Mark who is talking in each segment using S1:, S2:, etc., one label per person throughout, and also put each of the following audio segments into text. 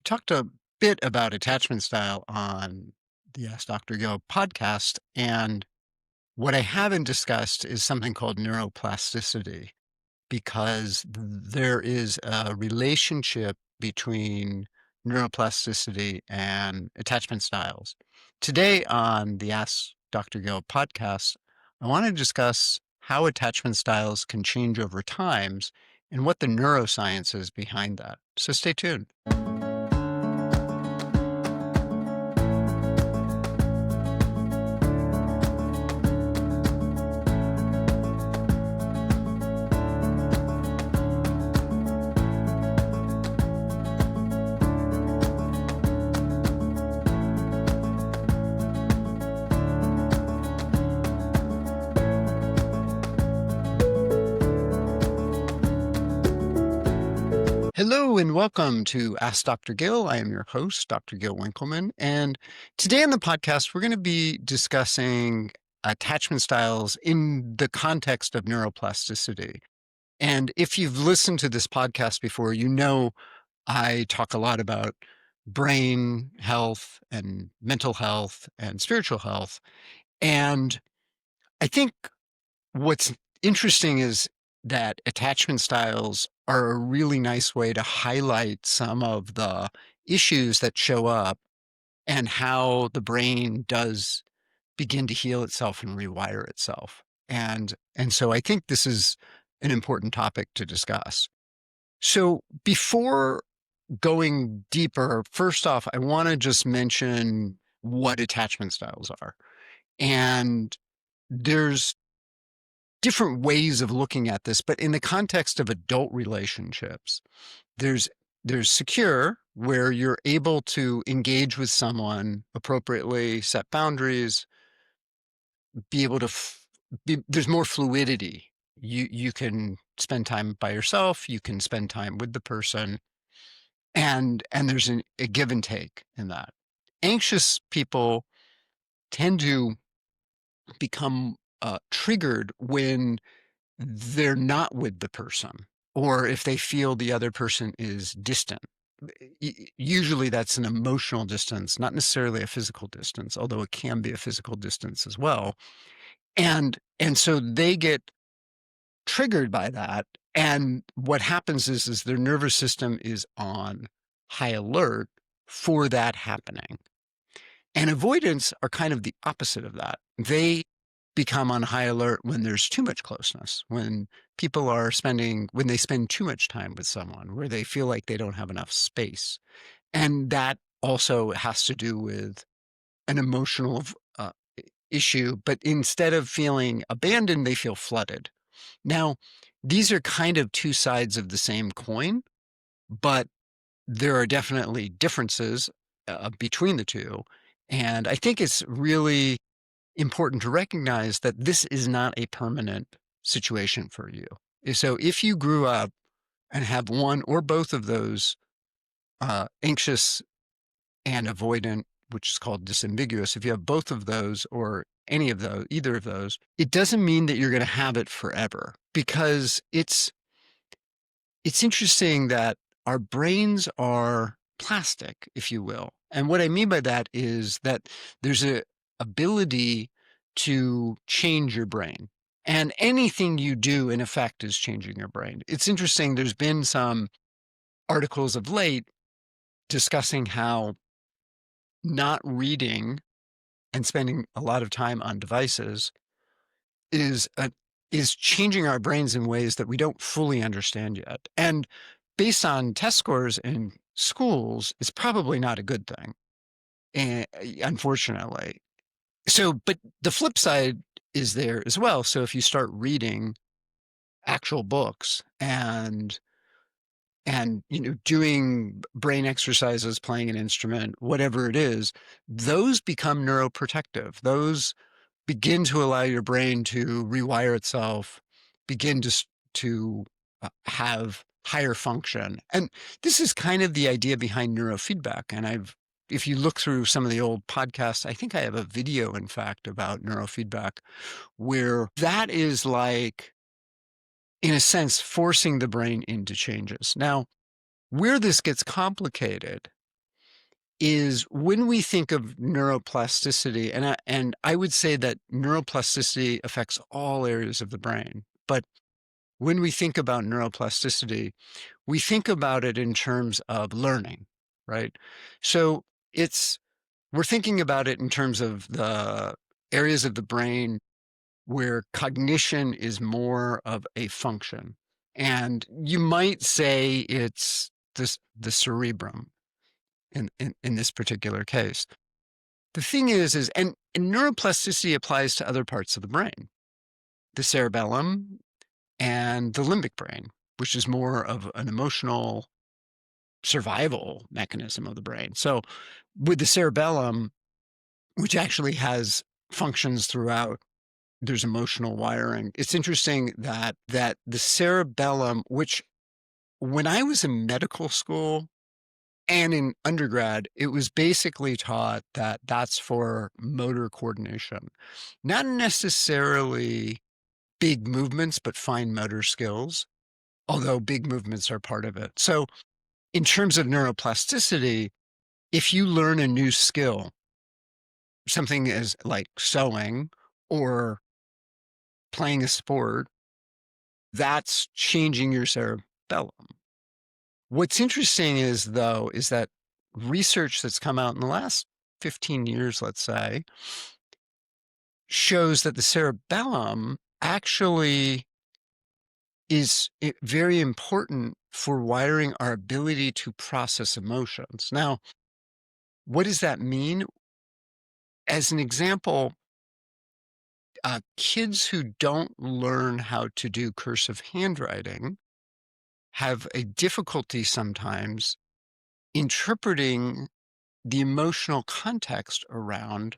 S1: Talked a bit about attachment style on the Ask Dr. Gil podcast, and what I haven't discussed is something called neuroplasticity, because there is a relationship between neuroplasticity and attachment styles. Today on the Ask Dr. Gil podcast, I want to discuss how attachment styles can change over times and what the neuroscience is behind that. So stay tuned. Hello and welcome to Ask Dr. Gil. I am your host, Dr. Gil Winkelman. And today on the podcast, we're going to be discussing attachment styles in the context of neuroplasticity. And if you've listened to this podcast before, you know I talk a lot about brain health and mental health and spiritual health. And I think what's interesting is that attachment styles are a really nice way to highlight some of the issues that show up and how the brain does begin to heal itself and rewire itself. And so I think this is an important topic to discuss. So before going deeper, first off, I want to just mention what attachment styles are. And there's different ways of looking at this, but in the context of adult relationships, there's secure, where you're able to engage with someone appropriately, set boundaries, be able to there's more fluidity. You can spend time by yourself, you can spend time with the person, and there's a give and take in that. Anxious people tend to become triggered when they're not with the person, or if they feel the other person is distant. Usually that's an emotional distance, not necessarily a physical distance, although it can be a physical distance as well. And so they get triggered by that. And what happens is their nervous system is on high alert for that happening. And avoidants are kind of the opposite of that. They become on high alert when there's too much closeness, when when they spend too much time with someone, where they feel like they don't have enough space. And that also has to do with an emotional issue, but instead of feeling abandoned, they feel flooded. Now, these are kind of two sides of the same coin, but there are definitely differences between the two. And I think it's really important to recognize that this is not a permanent situation for you. So if you grew up and have one or both of those, anxious and avoidant, which is called disambiguous, if you have both of those or any of those, either of those, it doesn't mean that you're going to have it forever, because it's interesting that our brains are plastic, if you will. And what I mean by that is that there's a ability to change your brain. And anything you do, in effect, is changing your brain. It's interesting, there's been some articles of late discussing how not reading and spending a lot of time on devices is changing our brains in ways that we don't fully understand yet. And based on test scores in schools, it's probably not a good thing, unfortunately. So, but the flip side is there as well. So if you start reading actual books and doing brain exercises, playing an instrument, whatever it is, those become neuroprotective. Those begin to allow your brain to rewire itself, begin to have higher function. And this is kind of the idea behind neurofeedback. And if you look through some of the old podcasts, I think I have a video, in fact, about neurofeedback, where that is like, in a sense, forcing the brain into changes. Now, where this gets complicated is when we think of neuroplasticity, and I would say that neuroplasticity affects all areas of the brain, but when we think about neuroplasticity, we think about it in terms of learning, right? So we're thinking about it in terms of the areas of the brain where cognition is more of a function. And you might say it's the cerebrum in this particular case. The thing and neuroplasticity applies to other parts of the brain, the cerebellum and the limbic brain, which is more of an emotional survival mechanism of the brain. So with the cerebellum, which actually has functions throughout, there's emotional wiring. It's interesting that the cerebellum, which when I was in medical school and in undergrad, it was basically taught that that's for motor coordination, not necessarily big movements, but fine motor skills, although big movements are part of it. So in terms of neuroplasticity, if you learn a new skill, something is like sewing or playing a sport, that's changing your cerebellum. What's interesting is that research that's come out in the last 15 years, let's say, shows that the cerebellum actually is very important for wiring our ability to process emotions. Now, what does that mean? As an example, kids who don't learn how to do cursive handwriting have a difficulty sometimes interpreting the emotional context around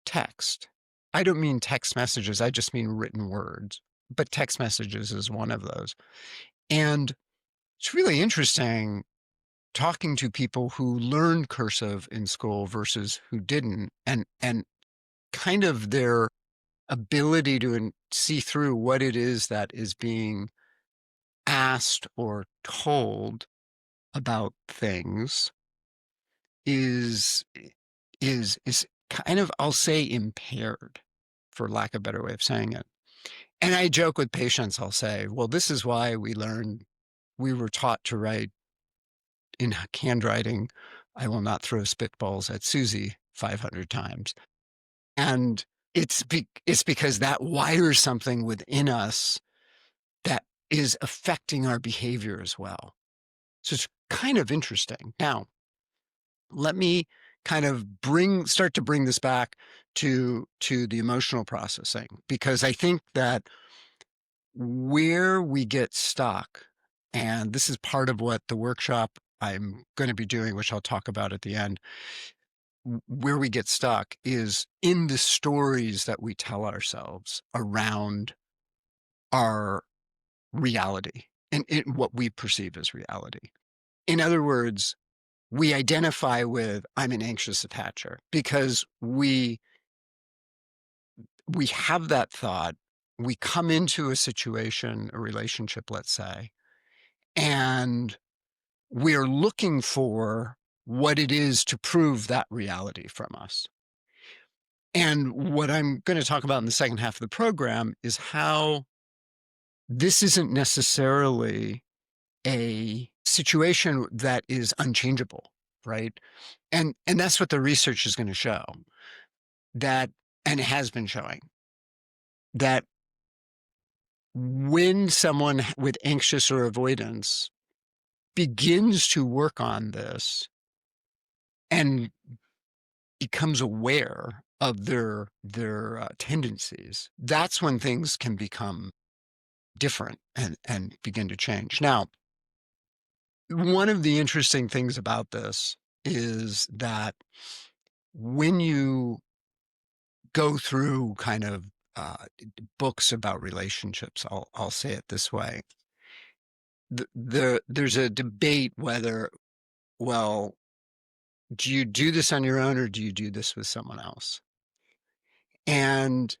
S1: text. I don't mean text messages, I just mean written words, but text messages is one of those. And it's really interesting talking to people who learned cursive in school versus who didn't, and kind of their ability to see through what it is that is being asked or told about things is kind of, I'll say, impaired, for lack of a better way of saying it. And I joke with patients, I'll say, well, this is why we were taught to write in handwriting, I will not throw spitballs at Susie 500 times. And it's because that wires something within us that is affecting our behavior as well. So it's kind of interesting. Now, let me kind of start to bring this back to the emotional processing, because I think that where we get stuck, and this is part of what the workshop I'm going to be doing, which I'll talk about at the end, where we get stuck is in the stories that we tell ourselves around our reality and what we perceive as reality. In other words, we identify with, I'm an anxious attacher, because we have that thought. We come into a situation, a relationship, let's say, and we're looking for what it is to prove that reality from us. And what I'm going to talk about in the second half of the program is how this isn't necessarily a situation that is unchangeable, right? And that's what the research is going to show, that, and it has been showing, that when someone with anxious or avoidance begins to work on this and becomes aware of their tendencies, that's when things can become different and begin to change. Now, one of the interesting things about this is that when you go through kind of books about relationships, I'll say it this way, there's a debate whether, well, do you do this on your own or do you do this with someone else? And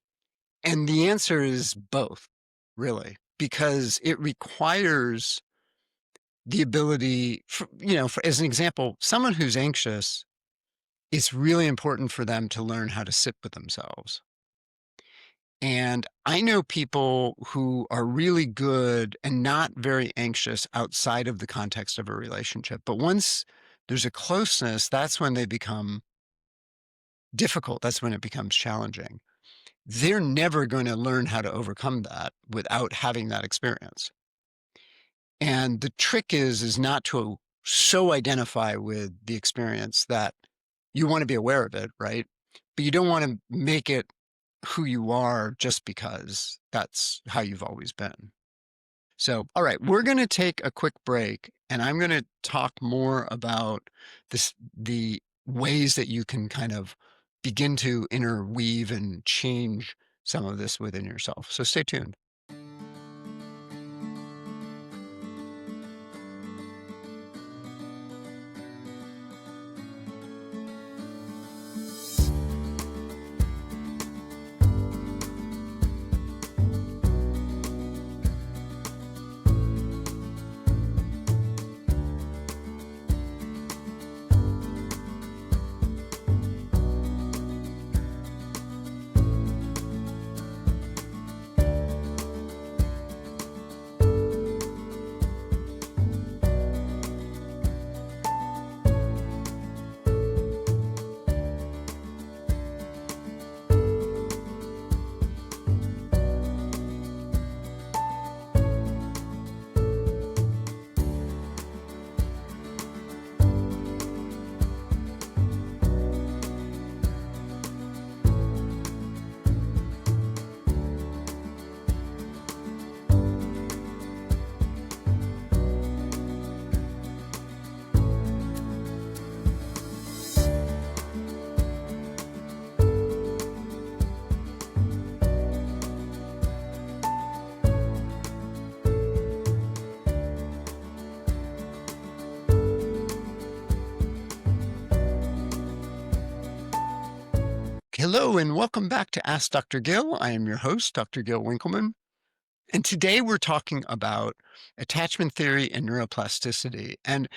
S1: the answer is both, really, because it requires the ability, as an example, someone who's anxious it's really important for them to learn how to sit with themselves. And I know people who are really good and not very anxious outside of the context of a relationship. But once there's a closeness, that's when they become difficult. That's when it becomes challenging. They're never going to learn how to overcome that without having that experience. And the trick is not to so identify with the experience that you want to be aware of it, right? But you don't want to make it who you are just because that's how you've always been. So, all right, we're going to take a quick break and I'm going to talk more about the ways that you can kind of begin to interweave and change some of this within yourself. So stay tuned. Hello and welcome back to Ask Dr. Gil. I am your host, Dr. Gil Winkelman. And today we're talking about attachment theory and neuroplasticity. And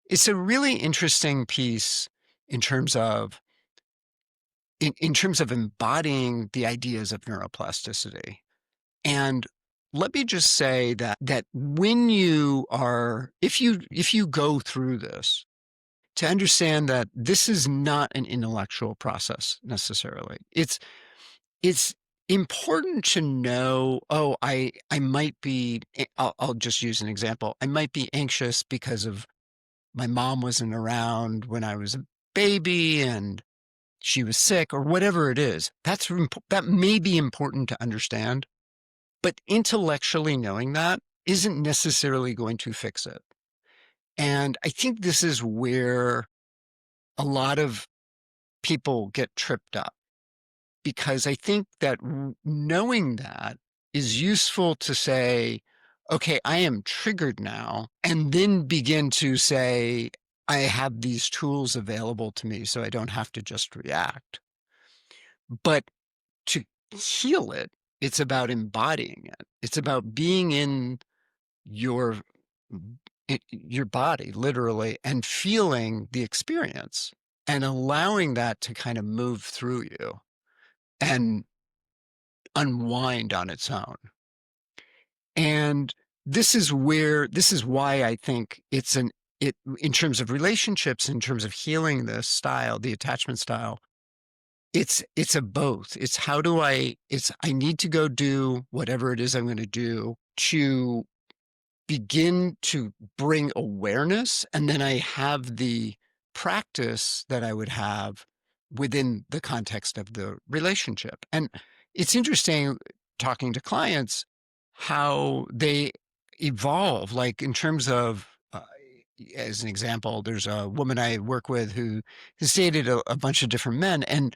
S1: it's a really interesting piece in terms of in terms of embodying the ideas of neuroplasticity. And let me just say that when if you go through this, to understand that this is not an intellectual process necessarily. It's important to know, oh, I might be, I'll just use an example. I might be anxious because of my mom wasn't around when I was a baby and she was sick or whatever it is. That may be important to understand, but intellectually knowing that isn't necessarily going to fix it. And I think this is where a lot of people get tripped up, because I think that knowing that is useful to say, okay, I am triggered now, and then begin to say, I have these tools available to me so I don't have to just react. But to heal it, it's about embodying it. It's about being in your your body, literally, and feeling the experience and allowing that to kind of move through you and unwind on its own. And this is why I think in terms of relationships, in terms of healing this style, the attachment style, it's a both. I need to go do whatever it is I'm going to do to begin to bring awareness. And then I have the practice that I would have within the context of the relationship. And it's interesting talking to clients how they evolve, like in terms of, as an example, there's a woman I work with who has dated a bunch of different men, and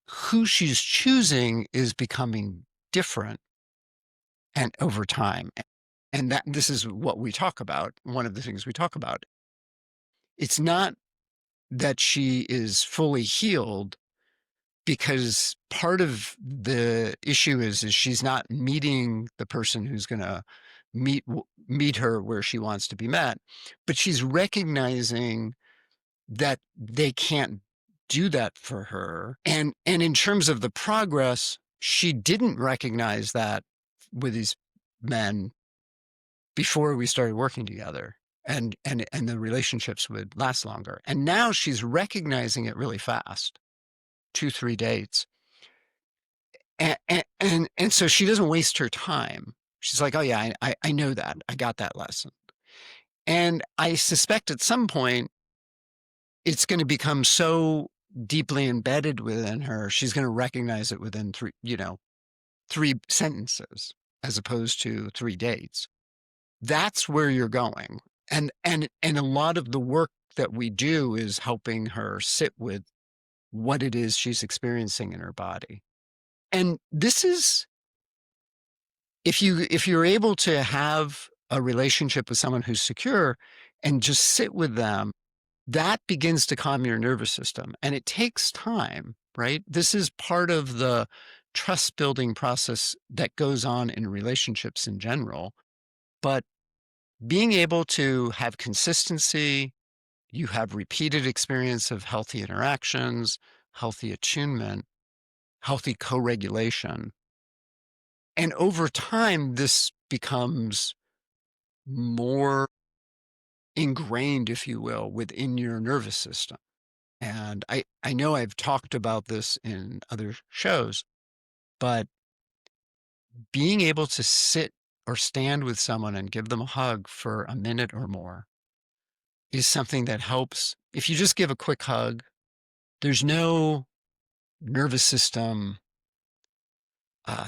S1: who she's choosing is becoming different and over time. And this is what we talk about. One of the things we talk about. It's not that she is fully healed, because part of the issue is she's not meeting the person who's going to meet her where she wants to be met, but she's recognizing that they can't do that for her. And in terms of the progress, she didn't recognize that with these men before we started working together, and the relationships would last longer. And now she's recognizing it really fast, 2-3 dates. And so she doesn't waste her time. She's like, oh yeah, I know that. I got that lesson. And I suspect at some point it's going to become so deeply embedded within her, she's going to recognize it within 3 sentences as opposed to 3 dates. That's where you're going. And a lot of the work that we do is helping her sit with what it is she's experiencing in her body. And this is, if you're able to have a relationship with someone who's secure and just sit with them, that begins to calm your nervous system. And it takes time, right? This is part of the trust building process that goes on in relationships in general. But being able to have consistency, you have repeated experience of healthy interactions, healthy attunement, healthy co-regulation. And over time, this becomes more ingrained, if you will, within your nervous system. And I know I've talked about this in other shows, but being able to sit or stand with someone and give them a hug for a minute or more is something that helps. If you just give a quick hug, there's no nervous system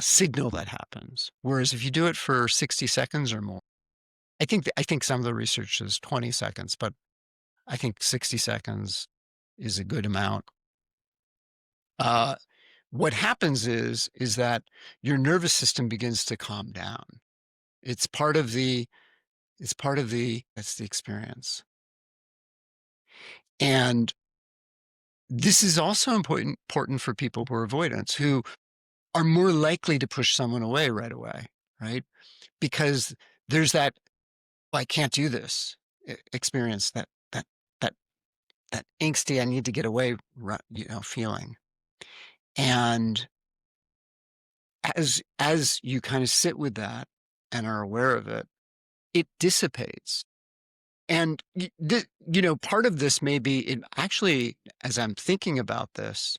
S1: signal that happens. Whereas if you do it for 60 seconds or more, I think some of the research is 20 seconds, but I think 60 seconds is a good amount. What happens is that your nervous system begins to calm down. That's the experience. And this is also important for people who are avoidants, who are more likely to push someone away right away, right? Because there's that, I can't do this experience, that angsty, I need to get away, feeling. And as you kind of sit with that and are aware of it, it dissipates. And part of this may be, actually, as I'm thinking about this,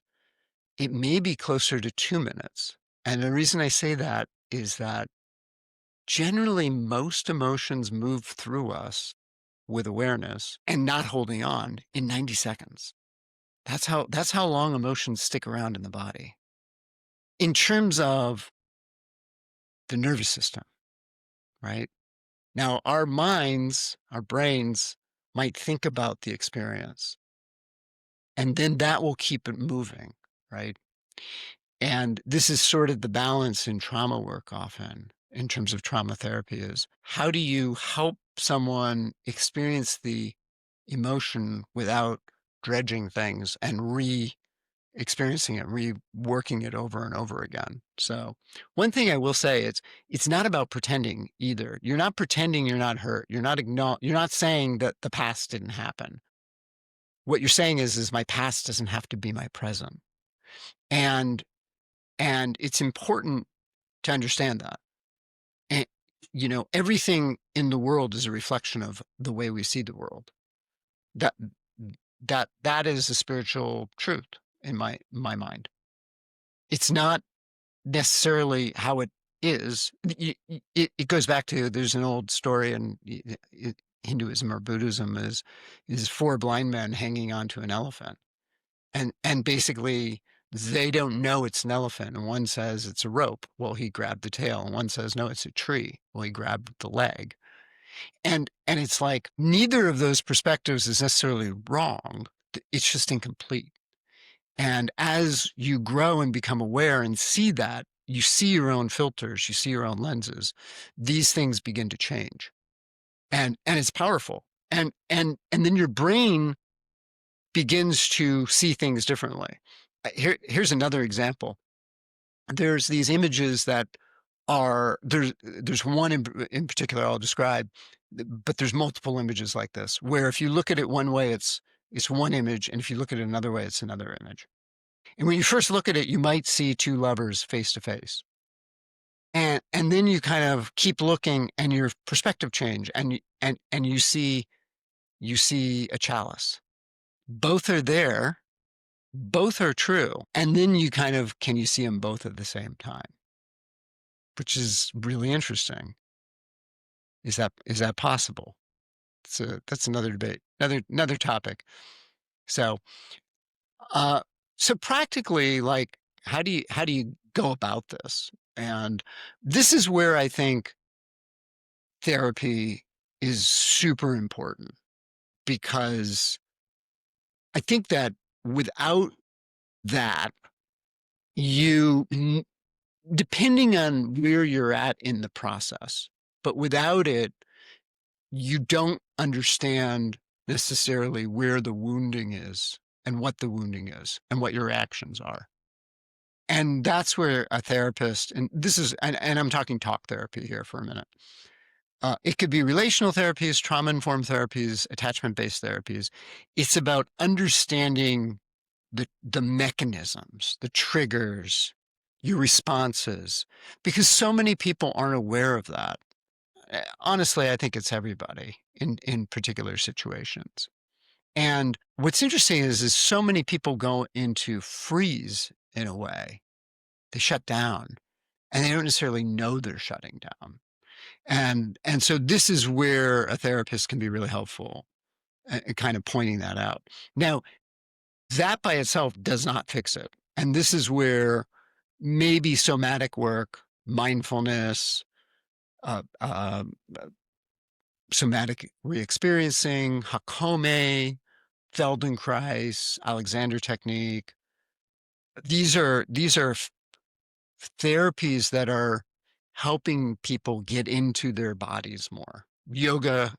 S1: it may be closer to 2 minutes. And the reason I say that is that generally most emotions move through us with awareness and not holding on in 90 seconds. That's how long emotions stick around in the body. In terms of the nervous system, right? Now, our minds, our brains might think about the experience, and then that will keep it moving, right? And this is sort of the balance in trauma work often, in terms of trauma therapy, is how do you help someone experience the emotion without dredging things and experiencing it, reworking it over and over again. So one thing I will say, it's not about pretending either. You're not pretending you're not hurt. You're not saying that the past didn't happen. What you're saying is my past doesn't have to be my present. And it's important to understand that. And, everything in the world is a reflection of the way we see the world. That is a spiritual truth in my mind. It's not necessarily how it is. It goes back to, there's an old story in Hinduism or Buddhism, is 4 blind men hanging onto an elephant. And basically they don't know it's an elephant. And one says it's a rope. Well, he grabbed the tail. And one says, no, it's a tree. Well, he grabbed the leg. And it's like, neither of those perspectives is necessarily wrong. It's just incomplete. And as you grow and become aware and see that, you see your own filters, you see your own lenses, these things begin to change. And it's powerful. And then your brain begins to see things differently. Here's another example. There's these images that there's one in particular I'll describe, but there's multiple images like this, where if you look at it one way, it's it's one image, and if you look at it another way, it's another image. And when you first look at it, you might see two lovers face to face. And then you kind of keep looking and your perspective change and you see a chalice. Both are there, both are true. And then you kind of, can you see them both at the same time? Which is really interesting. Is that possible? That's another debate, another topic. So so practically, like, how do you go about this? And this is where I think therapy is super important, because I think that without that, you, depending on where you're at in the process, but without it, you don't understand necessarily where the wounding is and what the wounding is and what your actions are. And that's where a therapist, and this is, and I'm talking talk therapy here for a minute. It could be relational therapies, trauma-informed therapies, attachment-based therapies. It's about understanding the mechanisms, the triggers, your responses, because so many people aren't aware of that. Honestly, I think it's everybody in particular situations. And what's interesting is so many people go into freeze in a way. They shut down, and they don't necessarily know they're shutting down. And so this is where a therapist can be really helpful, kind of pointing that out. Now, that by itself does not fix it. And this is where maybe somatic work, mindfulness, uh, uh, somatic re-experiencing, Hakome, Feldenkrais, Alexander technique. These are therapies that are helping people get into their bodies more. Yoga,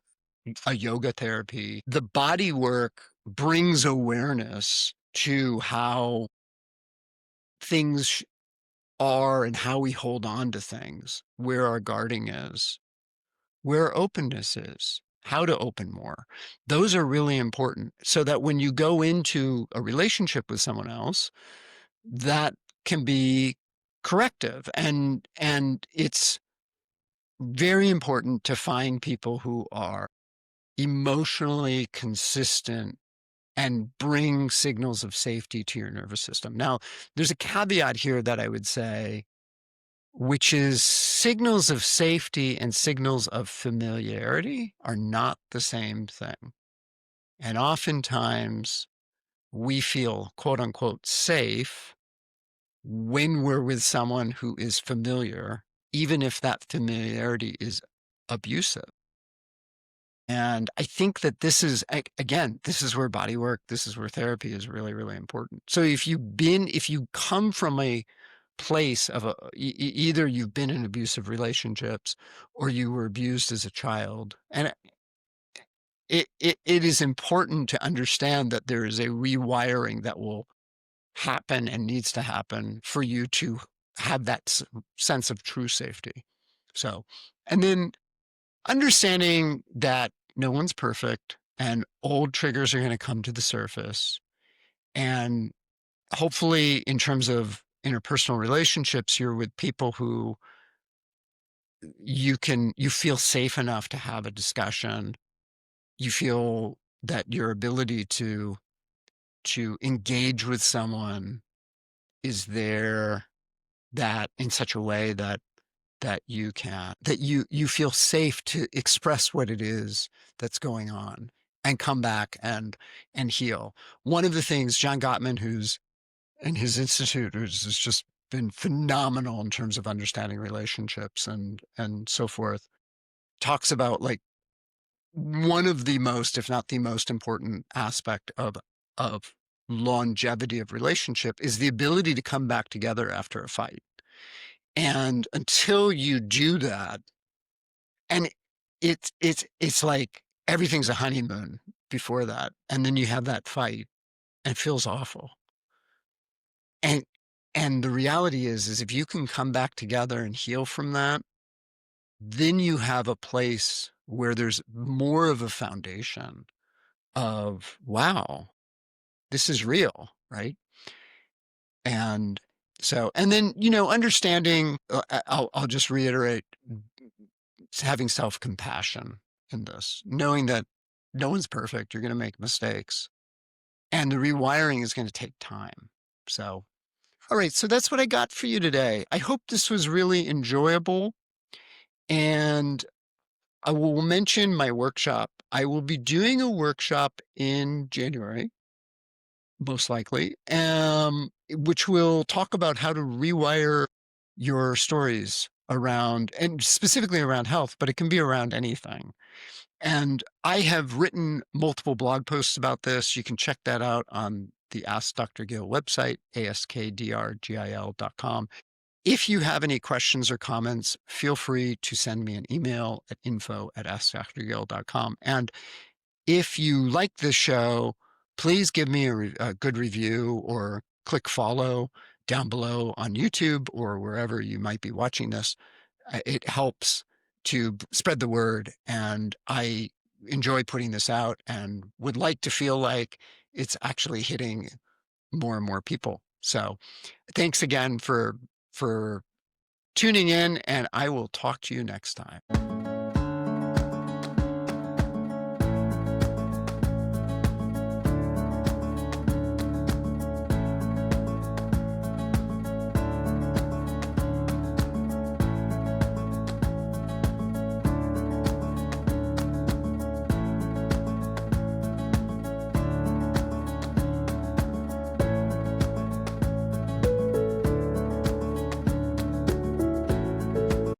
S1: a yoga therapy. The body work brings awareness to how things are and how we hold on to things, where our guarding is, where openness is, how to open more. Those are really important, so that when you go into a relationship with someone else, that can be corrective. And it's very important to find people who are emotionally consistent and bring signals of safety to your nervous system. Now, there's a caveat here that I would say, which is signals of safety and signals of familiarity are not the same thing. And oftentimes we feel, quote unquote, safe when we're with someone who is familiar, even if that familiarity is abusive. And I think that this is, again, this is where body work, this is where therapy is really, really important. So if you come from a place of either you've been in abusive relationships or you were abused as a child, and it is important to understand that there is a rewiring that will happen and needs to happen for you to have that sense of true safety. So, and then understanding that no one's perfect and old triggers are going to come to the surface. And hopefully, in terms of interpersonal relationships, you're with people who you feel safe enough to have a discussion. You feel that your ability to engage with someone is there, that in such a way that you feel safe to express what it is that's going on and come back and heal. One of the things John Gottman, who's in his institute, who's has just been phenomenal in terms of understanding relationships and so forth, talks about, like, one of the most, if not the most important aspect of longevity of relationship is the ability to come back together after a fight. And until you do that, and it's like everything's a honeymoon before that, and then you have that fight and it feels awful. And the reality is if you can come back together and heal from that, then you have a place where there's more of a foundation of, wow, this is real, right? And so, and then, understanding, I'll just reiterate, having self-compassion in this, knowing that no one's perfect, you're going to make mistakes, and the rewiring is going to take time. So, all right, so that's what I got for you today. I hope this was really enjoyable, and I will mention my workshop. I will be doing a workshop in January, most likely, which will talk about how to rewire your stories around, and specifically around health, but it can be around anything. And I have written multiple blog posts about this. You can check that out on the Ask Dr. Gil website, askdrgil.com. If you have any questions or comments, feel free to send me an email at info@askdrgil.com. And if you like this show, please give me a good review or click follow down below on YouTube or wherever you might be watching this. It helps to spread the word, and I enjoy putting this out and would like to feel like it's actually hitting more and more people. So thanks again for tuning in, and I will talk to you next time.